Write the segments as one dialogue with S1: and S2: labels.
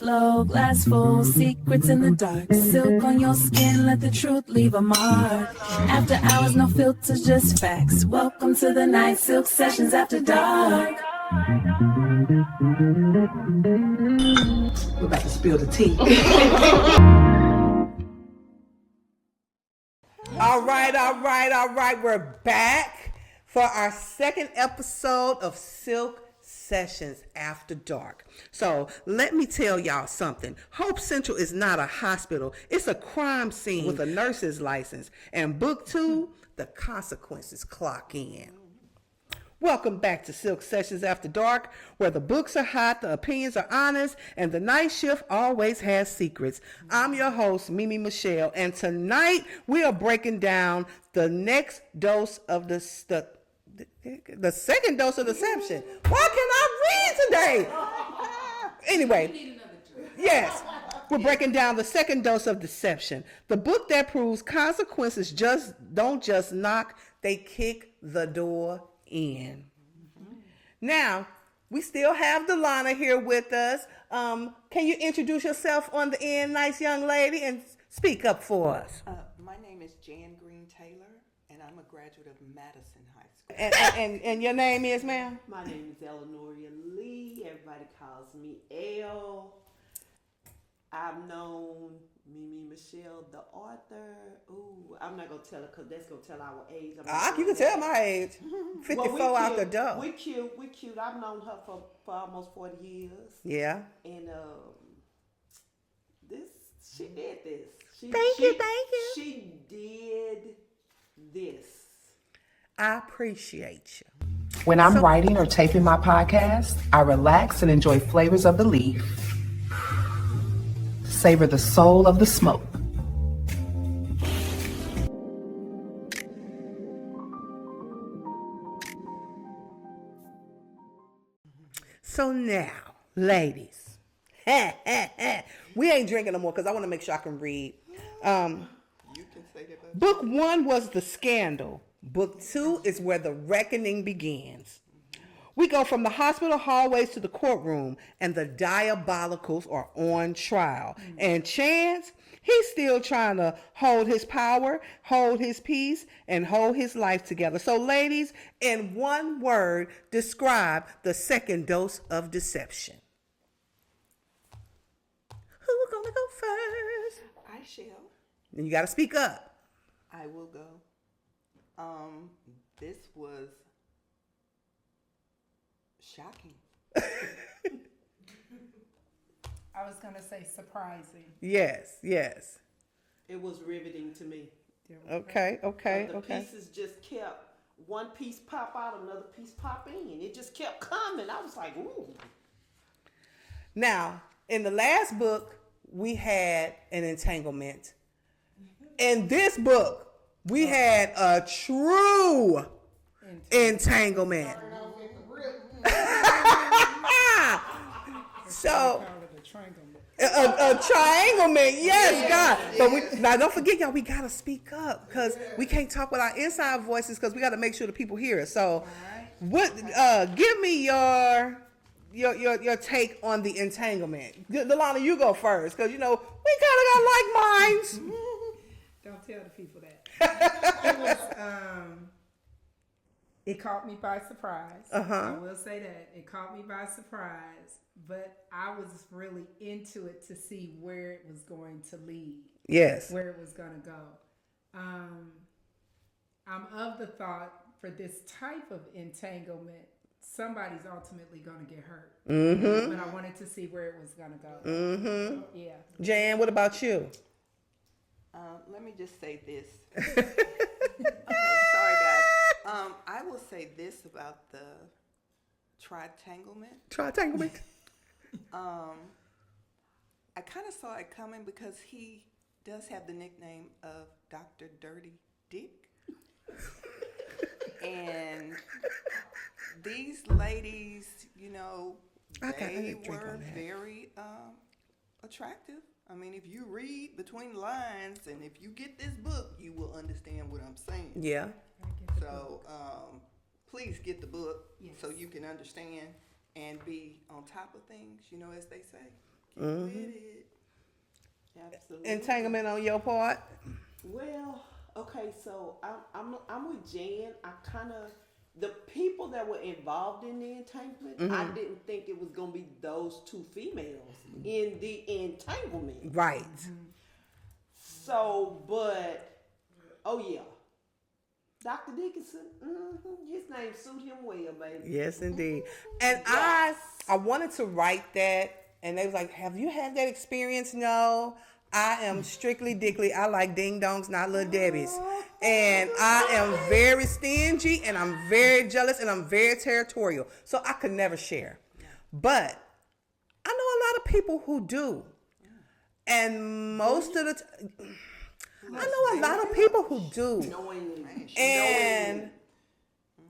S1: Flow, glass full, secrets in the dark. Silk on your skin, let the truth leave a mark. After hours, no filters, just facts. Welcome to the night, Silk Sessions After Dark.
S2: We're about to spill the tea. All right. We're back for our second episode of Silk Sessions After Dark. So let me tell y'all something. Hope Central is not a hospital. It's a crime scene with a nurse's license. And book 2, the consequences clock in. Welcome back to Silk Sessions After Dark, where the books are hot, the opinions are honest, and the night shift always has secrets. I'm your host, MemeMichelle, and tonight we are breaking down the next dose of the second dose of deception. Why can't I read today? Anyway, yes, we're breaking down the second dose of deception. The book that proves consequences don't just knock, they kick the door in. Now, we still have Delana here with us. Can you introduce yourself on the end, nice young lady, and speak up for us?
S3: My name is Jan Green Taylor, and I'm a graduate of Madison High School.
S2: And your name is, ma'am?
S4: My name is Eleanoria Lee. Everybody calls me Elle. I've known MemeMichelle, the author. Ooh, I'm not going to tell her because that's going to tell our age.
S2: You can tell my age. 54 out the door.
S4: We're cute. I've known her for almost 40 years.
S2: Yeah.
S4: And she did this.
S2: Thank you.
S4: She did this.
S2: I appreciate you.
S5: When I'm writing or taping my podcast, I relax and enjoy flavors of the leaf. Savor the soul of the smoke.
S2: So now, ladies, we ain't drinking no more because I want to make sure I can read.
S3: You can say that.
S2: Book 1 was the scandal. Book 2 is where the reckoning begins. We go from the hospital hallways to the courtroom, and the diabolicals are on trial. And Chance, he's still trying to hold his power, hold his peace, and hold his life together. So, ladies, in one word, describe the second dose of deception. Who's gonna go first?
S3: I shall.
S2: And you got to speak up.
S3: I will go. This was shocking.
S6: I was going to say surprising.
S2: Yes.
S4: It was riveting to me.
S2: Okay.
S4: The pieces just kept, one piece pop out, another piece pop in. It just kept coming. I was like, ooh.
S2: Now, in the last book, we had an entanglement. In this book, we had a true entanglement. So, a trianglement, yes, God. But now don't forget, y'all, we gotta speak up because we can't talk with our inside voices because we gotta make sure the people hear us. So, what? Give me your take on the entanglement. Delana, you go first because we kind of got like minds.
S6: Don't tell the people that. It caught me by surprise. I will say that. It caught me by surprise, but I was really into it to see where it was going to lead.
S2: Yes.
S6: Where it was going to go. I'm of the thought for this type of entanglement, somebody's ultimately going to get hurt. But I wanted to see where it was going to go. Yeah.
S2: Jan, what about you?
S3: Let me just say this. Okay, sorry guys. I will say this about the tritanglement. I kind of saw it coming because he does have the nickname of Dr. Dirty Dick. And these ladies, they were very attractive. I mean, if you read between the lines and if you get this book, you will understand what I'm saying.
S2: Yeah.
S3: So please get the book so you can understand and be on top of things, as they say. Get with it.
S4: Absolutely.
S2: Entanglement on your part?
S4: Well, okay, so I'm with Jan. I kind of the people that were involved in the entanglement. I didn't think it was gonna be those two females in the entanglement.
S2: Right.
S4: So, but oh yeah, Dr. Dickinson, his name suit him well, baby.
S2: Yes, indeed. And I wanted to write that, and they was like, "Have you had that experience?" No. I am strictly dickly. I like ding dongs, not little Debbie's. And I am very stingy, and I'm very jealous, and I'm very territorial. So I could never share. But I know a lot of people who do. And most of the I know a lot of people who do. And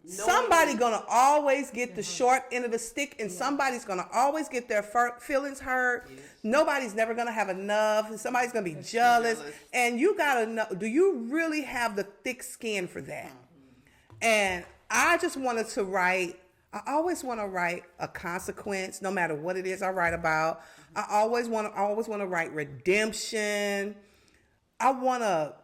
S2: somebody gonna always get the short end of the stick, and somebody's gonna always get their feelings hurt. Nobody's never gonna have enough, and somebody's gonna be jealous. And you gotta know, do you really have the thick skin for that? And I just wanted to write. I always want to write a consequence, no matter what it is I write about. I always want to write redemption. I want to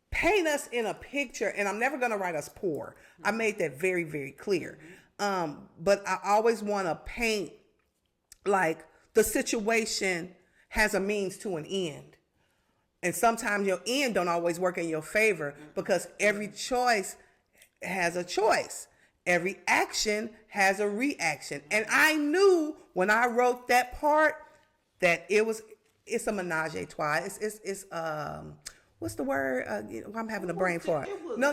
S2: paint us in a picture, and I'm never going to write us poor. I made that very, very clear. But I always want to paint like the situation has a means to an end. And sometimes your end don't always work in your favor, because every choice has a choice. Every action has a reaction. And I knew when I wrote that part that it's a menage a trois. It's what's the word? I'm having a brain fart. No.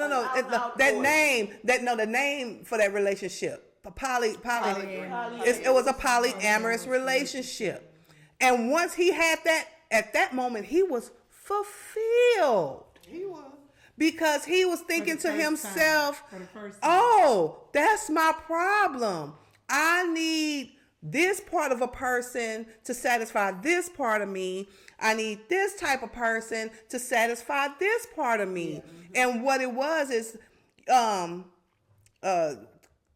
S2: The name for that relationship. It was a polyamorous relationship. And once he had that, at that moment, he was fulfilled.
S3: He was.
S2: Because he was thinking to himself, oh, that's my problem. I need this part of a person to satisfy this part of me. I need this type of person to satisfy this part of me. And what it was is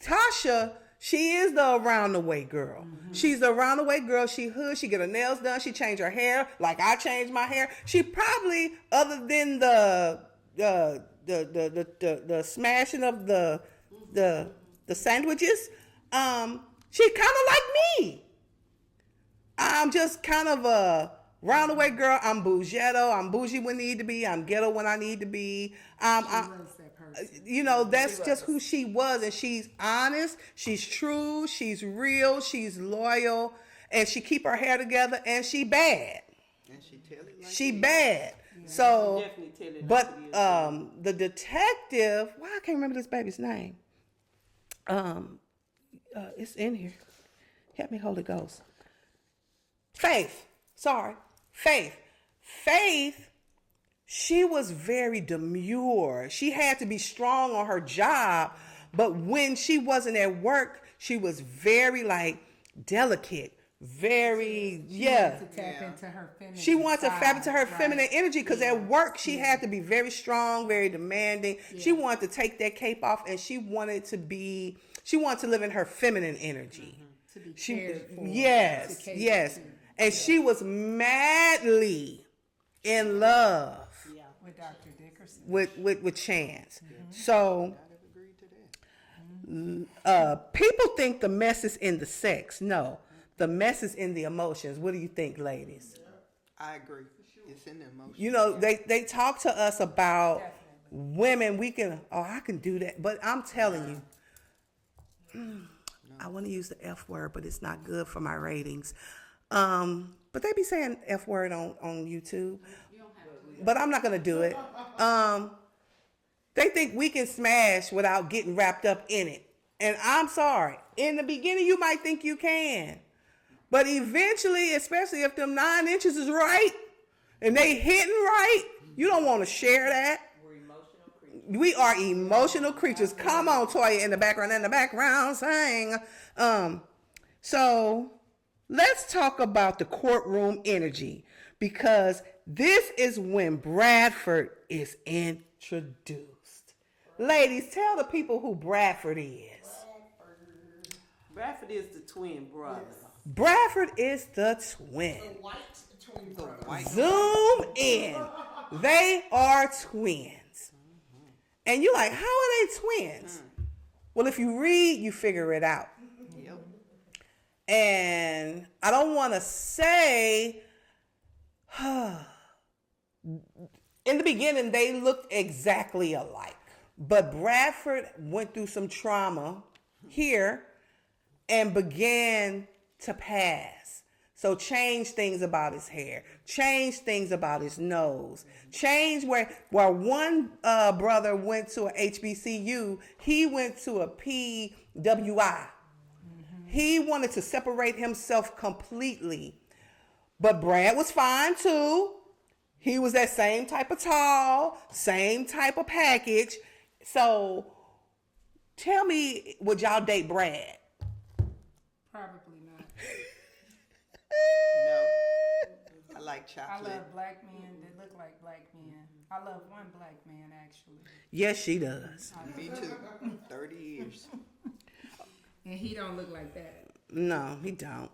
S2: Tasha, she is the around the way girl. She's the around the way girl. She hood. She get her nails done. She change her hair like I changed my hair. She probably, other than the smashing of the sandwiches, she kind of like me. I'm just kind of a roundaway girl. I'm bougetto. I'm bougie when I need to be. I'm ghetto when I need to be. That's just who she was, and she's honest. She's true. She's real. She's loyal, and she keep her hair together. And she bad.
S3: And she tell it like
S2: she bad. So, but
S4: the
S2: the detective, I can't remember this baby's name. It's in here. Help me, Holy Ghost. Faith. Faith, she was very demure. She had to be strong on her job, but when she wasn't at work, she was very delicate. Very,
S6: She wanted to tap into her feminine.
S2: She wanted to tap into her
S6: side,
S2: feminine energy, because at work she had to be very strong, very demanding. She wanted to take that cape off, and she wanted to live in her feminine energy.
S6: To be cared for.
S2: Yes. And she was madly in love
S6: With Dr. Dickerson.
S2: with Chance. So people think the mess is in the sex. No. The mess is in the emotions. What do you think, ladies?
S3: I agree. It's in the emotions.
S2: They talk to us about women. I can do that. But I'm telling you, I want to use the F word, but it's not good for my ratings. But they be saying F word on YouTube. But I'm not going to do it. They think we can smash without getting wrapped up in it. And I'm sorry. In the beginning, you might think you can. But eventually, especially if them 9 inches is right and they hitting right, you don't want to share that. We are emotional creatures. Come on, Toya in the background, sing. So let's talk about the courtroom energy, because this is when Bradford is introduced. Ladies, tell the people who Bradford is.
S4: Bradford is the twin brother.
S2: Bradford is the twin.
S7: White twin
S3: The
S7: brother.
S3: white.
S2: Zoom in. They are twins. And you're like, how are they twins? Well, if you read, you figure it out.
S3: Yep.
S2: And I don't want to say, in the beginning, they looked exactly alike. But Bradford went through some trauma here and began to pass. So change things about his hair, change things about his nose, change where one brother went to a HBCU, he went to a PWI. He wanted to separate himself completely. But Brad was fine too. He was that same type of tall, same type of package. So tell me, would y'all date Brad?
S6: Probably not.
S3: No. I like
S6: I
S3: chocolate.
S6: love black men that look like black men. I love one black man actually,
S2: Yes, she does.
S3: Me too. 30 years.
S6: and he don't look like that.
S2: No, he don't.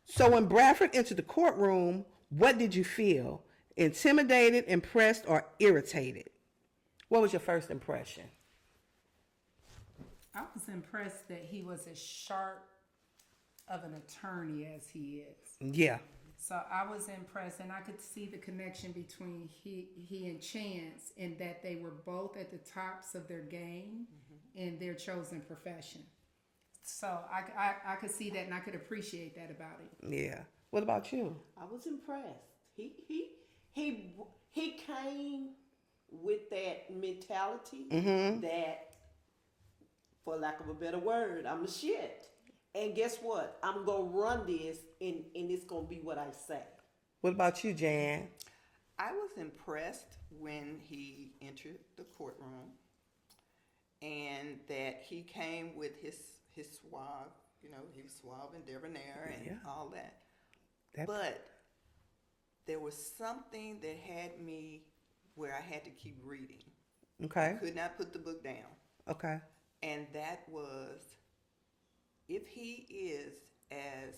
S2: So when Bradford entered the courtroom, what did you feel? Intimidated, impressed, or irritated? What was your first impression?
S6: I was impressed that he was as sharp of an attorney as he is.
S2: Yeah.
S6: So I was impressed, and I could see the connection between he and Chance in that they were both at the tops of their game in their chosen profession. So I could see that, and I could appreciate that about him.
S2: Yeah. What about you?
S4: I was impressed. He came with that mentality that, for lack of a better word, I'm the shit. And guess what? I'm gonna run this, and it's gonna be what I say.
S2: What about you, Jan?
S3: I was impressed when he entered the courtroom and that he came with his suave, he was suave and debonair and all that. But there was something that had me where I had to keep reading.
S2: Okay.
S3: Could not put the book down.
S2: Okay.
S3: And that was, if he is as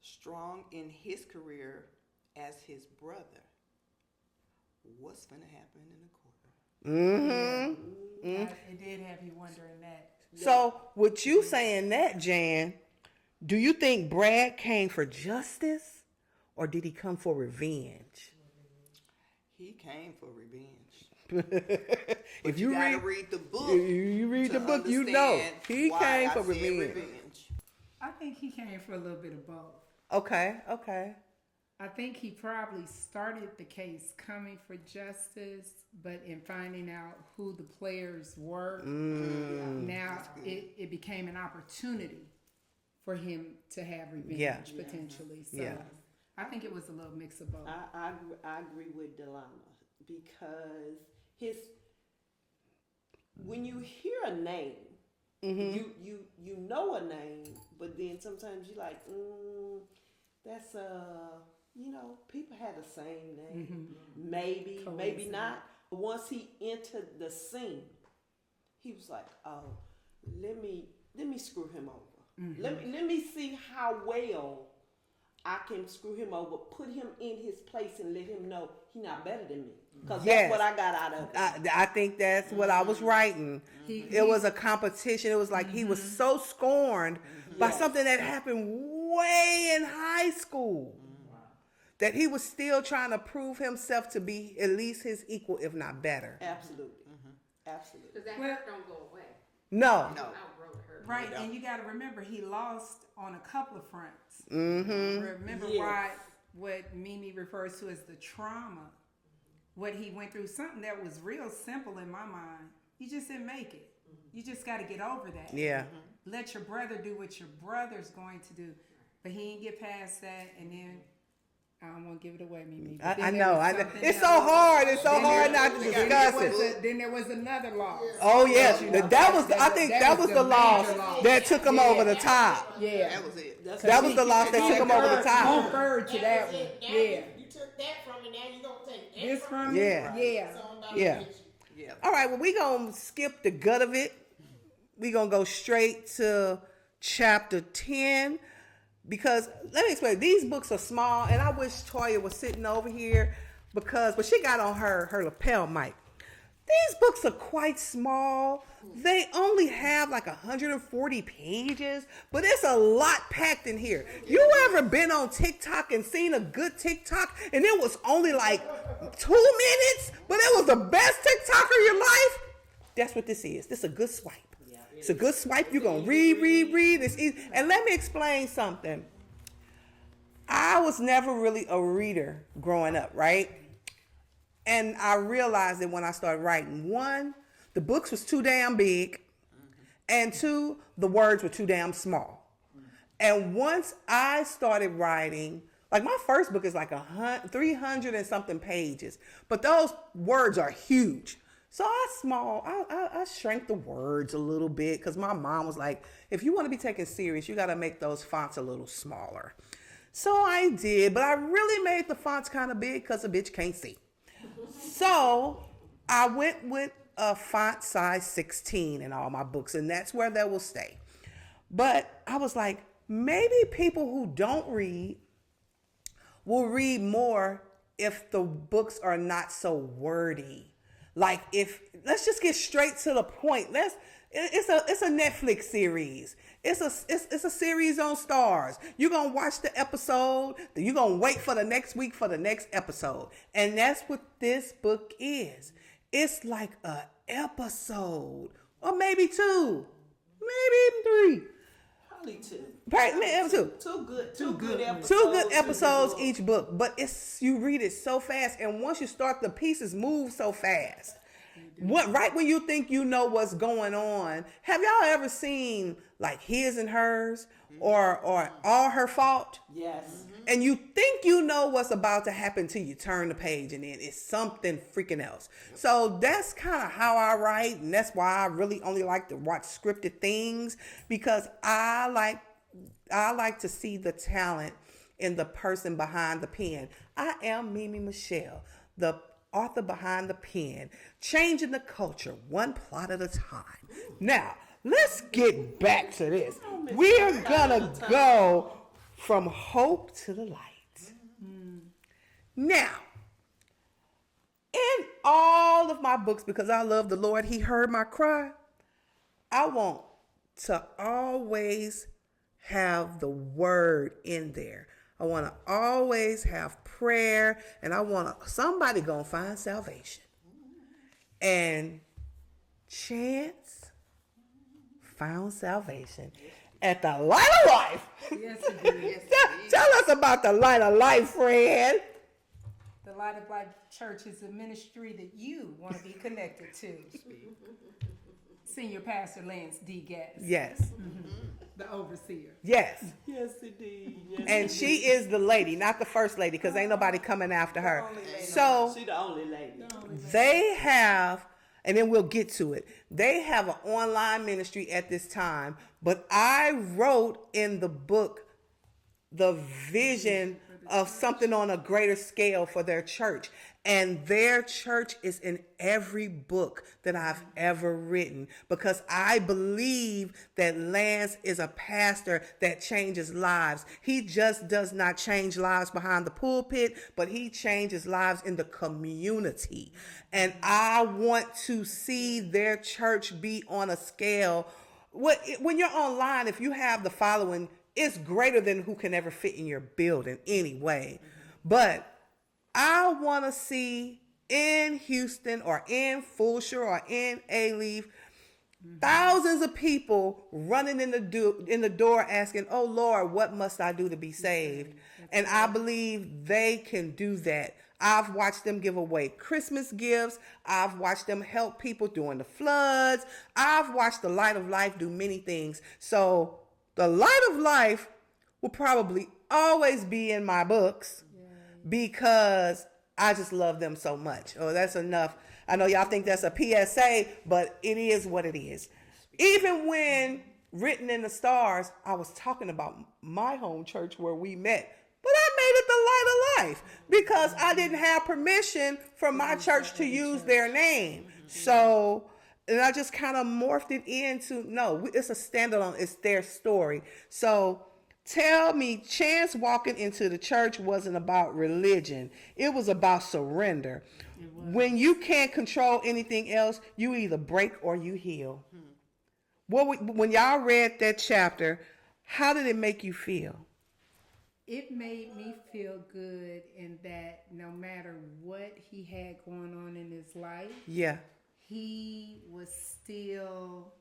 S3: strong in his career as his brother, what's going to happen in the courtroom?
S6: It did have you wondering that.
S2: So with you saying that, Jan, do you think Brad came for justice or did he come for revenge?
S3: He came for revenge.
S2: If
S3: you
S2: you
S3: gotta
S2: read,
S3: read the book.
S2: you read
S3: to
S2: the book, you know
S3: understand
S2: he
S3: why
S2: came
S3: I
S2: for
S3: said
S2: revenge.
S6: I think he came for a little bit of both.
S2: Okay. Okay.
S6: I think he probably started the case coming for justice, but in finding out who the players were, now it became an opportunity for him to have revenge potentially. So I think it was a little mix of both.
S4: I agree with Delana because when you hear a name, you know a name, but then sometimes you're like, that's people had the same name. Maybe not. But once he entered the scene, he was like, oh, let me screw him over. Let me see how well I can screw him over, put him in his place, and let him know he's not better than me. Because that's what I got out of it.
S2: I think that's what I was writing. It was a competition. It was like he was so scorned by something that happened way in high school that he was still trying to prove himself to be at least his equal, if not better.
S4: Absolutely. Absolutely.
S8: Because that hurt don't go away.
S2: No.
S8: Outgrow the hurt.
S6: Right, and you got to remember he lost on a couple of fronts. Remember what Mimi refers to as the trauma, what he went through, something that was real simple in my mind. You just didn't make it. You just got to get over that.
S2: Yeah.
S6: Let your brother do what your brother's going to do, but he didn't get past that, and then I don't want to give it away, Mimi.
S2: I know. It's so hard. It's so hard not to discuss it.
S6: Then there was another loss.
S2: Oh yes, that was. I think that was the loss that took him over the top.
S6: Yeah,
S3: That was it.
S2: That was the loss that took him over the
S6: He
S2: top.
S6: referred to that one. Yeah.
S7: You took that from me, now you gonna take that
S6: This
S7: from
S6: from
S7: me?
S2: Yeah.
S6: Yeah.
S7: Somebody
S2: Yeah.
S7: get you.
S3: Yeah.
S2: All right. Well, we gonna skip the gut of it. We gonna go straight to chapter 10. Because let me explain, these books are small, and I wish Toya was sitting over here but she got on her lapel mic. These books are quite small. They only have like 140 pages, but it's a lot packed in here. You ever been on TikTok and seen a good TikTok and it was only like 2 minutes, but it was the best TikTok of your life? That's what this is. This is a good swipe. It's a good swipe. You're going to read. It's easy. And let me explain something. I was never really a reader growing up, right? And I realized that when I started writing, 1, the books was too damn big, and 2, the words were too damn small. And once I started writing, like my first book is like 300 and something pages, but those words are huge. So I shrank the words a little bit because my mom was like, if you want to be taken serious, you got to make those fonts a little smaller. So I did, but I really made the fonts kind of big because a bitch can't see. So I went with a font size 16 in all my books, and that's where that will stay. But I was like, maybe people who don't read will read more if the books are not so wordy. Like let's just get straight to the point. It's a Netflix series. It's a series on Stars. You're gonna watch the episode, then you're gonna wait for the next week for the next episode. And that's what this book is. It's like an episode, or maybe 2, maybe even 3.
S4: Probably 2.
S2: Maybe 2.
S4: Two good episodes.
S2: 2 good episodes each book, but you read it so fast, and once you start, the pieces move so fast. Right when you think you know what's going on, have y'all ever seen like His and Hers or All Her Fault?
S4: Yes.
S2: And you think you know what's about to happen till you turn the page, and then it's something freaking else. So that's kind of how I write, and that's why I really only like to watch scripted things, because I like to see the talent in the person behind the pen. I am MemeMichelle, the author behind the pen, changing the culture one plot at a time. Now, let's get back to this. We are gonna go from hope to the light. Now, in all of my books, because I love the Lord, He heard my cry, I want to always have the word in there. I want to always have prayer, and I want somebody gonna find salvation. And Chance found salvation at the light of life.
S6: Yes, it did.
S2: Tell us about the light of life, friend.
S6: The Light of Life Church is a ministry that you want to be connected to. Senior Pastor Lance D. Gass.
S2: Yes.
S6: The overseer.
S2: Yes.
S4: Yes, indeed. Yes,
S2: And she is the lady, not the first lady, because ain't nobody coming after her. So
S4: she the only lady.
S2: they have, and then we'll get to it, they have an online ministry at this time, but I wrote in the book the vision of something on a greater scale for their church. And their church is in every book that I've ever written, because I believe that Lance is a pastor that changes lives. He just does not change lives behind the pulpit, but he changes lives in the community. And I want to see their church be on a scale. When you're online, if you have the following, it's greater than who can ever fit in your building anyway. But I want to see in Houston or in Fulshire or in A-Leaf, thousands of people running in the door asking, oh Lord, what must I do to be saved? And I believe they can do that. I've watched them give away Christmas gifts. I've watched them help people during the floods. I've watched the Light of Life do many things. So the Light of Life will probably always be in my books, because I just love them so much. Oh, that's enough. I know y'all think that's a PSA, but it is what it is. Even when written in the stars, I was talking about my home church where we met, but I made it the Light of Life because I didn't have permission from my church to use their name. So And I just kind of morphed it into, no, it's a standalone. It's their story. So tell me, Chance walking into the church wasn't about religion. It was about surrender. When you can't control anything else, you either break or you heal. When y'all read that chapter, how did it make you feel?
S6: It made me feel good in that no matter what he had going on in his life,
S2: Yeah.
S6: he was still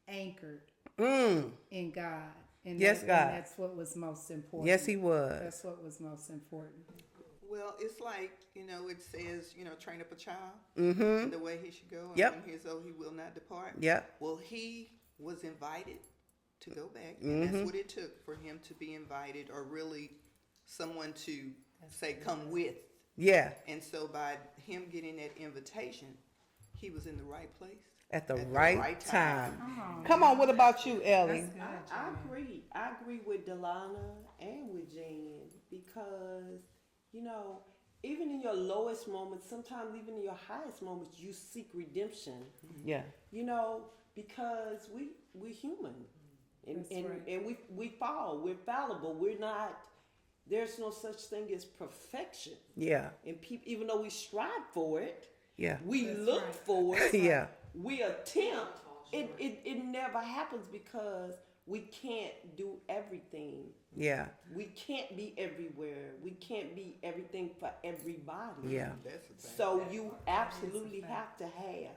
S6: anchored in God. And
S2: Yes, God.
S6: And that's what was most important.
S2: Yes, he was.
S6: That's what was most important.
S3: Well, it's like, it says, train up a child the way he should go. And
S2: Yep.
S3: when he is old, he will not depart.
S2: Yep.
S3: Well, he was invited to go back. And that's what it took for him to be invited, or really someone to say, come with.
S2: Yeah.
S3: And so by him getting that invitation, he was in the right place.
S2: At the right time.
S6: Oh,
S2: Come on, what about you, Ellie?
S6: That's good.
S4: I agree. I agree with Delana and with Jan because, even in your lowest moments, sometimes even in your highest moments, you seek redemption.
S2: Yeah.
S4: Because we're human. And,
S6: That's right.
S4: and we fall. We're fallible. We're not, there's no such thing as perfection.
S2: Yeah.
S4: And even though we strive for it,
S2: Yeah.
S4: we look for it.
S2: Yeah.
S4: We attempt. It never happens because we can't do everything.
S2: Yeah.
S4: We can't be everywhere. We can't be everything for everybody.
S2: Yeah.
S3: That's the thing.
S4: So you absolutely have to have,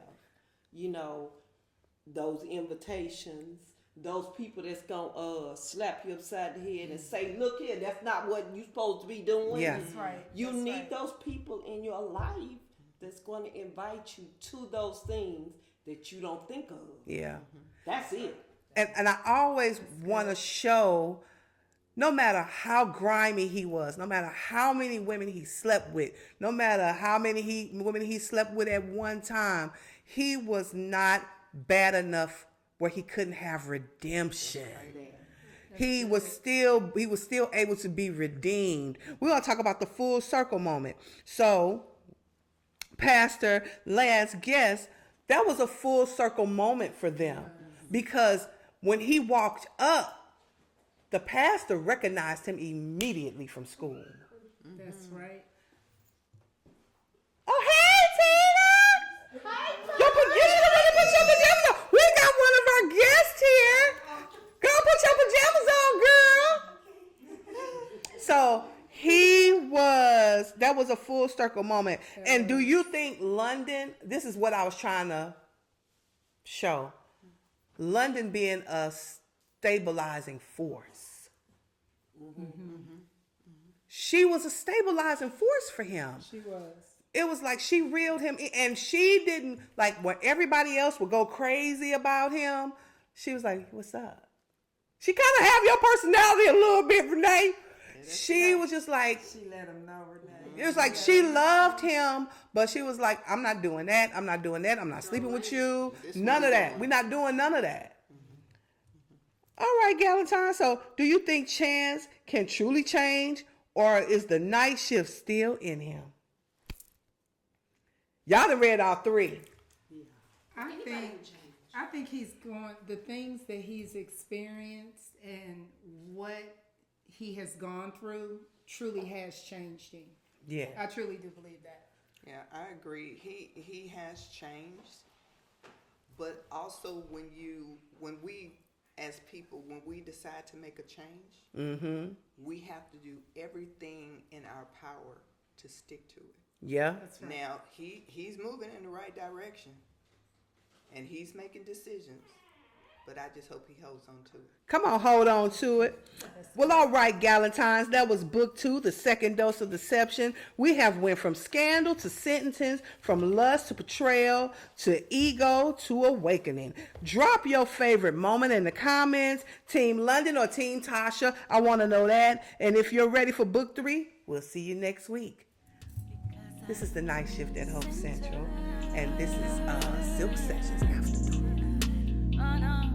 S4: those invitations, those people that's gonna slap you upside the head and say, "Look here, that's not what you're supposed to be doing."
S2: Yeah.
S6: That's right.
S4: You
S6: That's
S4: need
S6: right.
S4: those people in your life that's going to invite you to those things that you don't think of.
S2: Yeah.
S4: That's it.
S2: And I always want to show, no matter how grimy he was, no matter how many women he slept with, no matter how many women he slept with at one time, he was not bad enough where he couldn't have redemption. He was still able to be redeemed. We're going to talk about the full circle moment. So, Pastor, last guest, that was a full circle moment for them, because when he walked up, the pastor recognized him immediately from school.
S6: That's right.
S2: Oh, hey, Tina! Hi, Yo, put your pajamas on. We got one of our guests here. Go put your pajamas on, girl. So that was a full circle moment. And do you think London, this is what I was trying to show, London being a stabilizing force. She was a stabilizing force for him.
S6: She was.
S2: It was like she reeled him in, and she didn't, like when everybody else would go crazy about him, she was like, what's up? She kind of have your personality a little bit, Renee. She was just like,
S3: She let him know, Renee.
S2: it was like she loved him, but she was like, I'm not doing that. I'm not doing that. I'm not sleeping with you. None of that. We're not doing none of that. All right, Galentine. So do you think Chance can truly change, or is the night shift still in him? Y'all done read all three.
S6: I think he's going, the things that he's experienced and what he has gone through truly has changed him.
S2: Yeah.
S6: I truly do believe that.
S3: Yeah, I agree. He has changed, but also when we as people, when we decide to make a change, we have to do everything in our power to stick to it.
S2: Yeah.
S6: That's right.
S3: Now he's moving in the right direction, and he's making decisions, but I just hope he holds on to it.
S2: Come on, hold on to it. Well, all right, Galentines, that was book 2, The Second Dose of Deception. We have went from scandal to sentencing, from lust to betrayal, to ego to awakening. Drop your favorite moment in the comments. Team London or Team Tasha, I want to know that. And if you're ready for book 3, we'll see you next week. This is the night shift at Hope Central, and this is Silk Sessions After Dark.
S1: Oh, no.